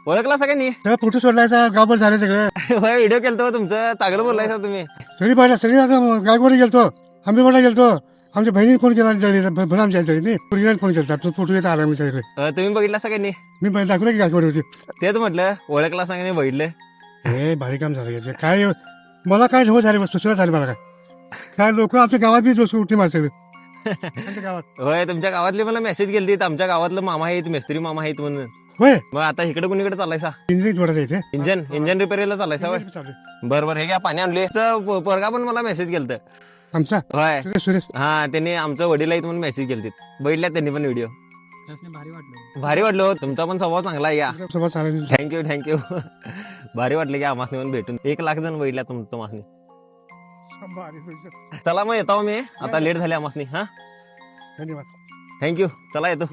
ओळखला सगळ्यांनी? सगळं फोटो सोडलायचा गावभर झालं सगळं. व्हिडिओ केलतो तुमचं, चांगलं बोललाय तुम्ही. सगळी पाहिलं सगळी असं गायकवाडी गेलतो, आंबेवाडा गेलतो. आमच्या बहिणी फोन केला भर आमच्या जळीने पोरगीला फोन केला. तो फोटो येत आला आमच्या इकडे. तुम्ही बघितला सगळ्यांनी? मी दाखवलं की गायकवाडी होती. तेच म्हटलं ओळखला सगळ्यांनी बघितलं. हे भारी काम झालं याचं. काय मला काय हो झाले सुसरा झाले मला काय लोक आमच्या गावात बी दोस्त उठी मार सगळे आमच्या गावात. होय, तुमच्या गावातले मला मेसेज केलते, आमच्या गावातलं मामा आहेत, मिस्त्री मामा आहेत म्हणून. होय मग आता इकडे कुणीकडे चालायसा? इंजिन जोडायला इथे इंजन रिपेअरला चालायसा? होय, बरं हे घ्या पाणी आणले. पोरगा पण मला मेसेज केलत. आमचा होय, सुरेश हा, त्यांनी आमचं वडील आहेत म्हणून मेसेज केलते. बघितल्या त्यांनी पण व्हिडिओ. भारी वाटलो. तुमचा पण स्वभाव चांगला आहे. या सोबत चालेल. थँक्यू. भारी वाटलं की आम्हाला येऊन भेटून. 1,00,000 जण बघितल्या तुमचं मासनी. चला मग येतो मी, आता लेट झाले आम्हाला. हा, धन्यवाद. थँक्यू. चला येतो.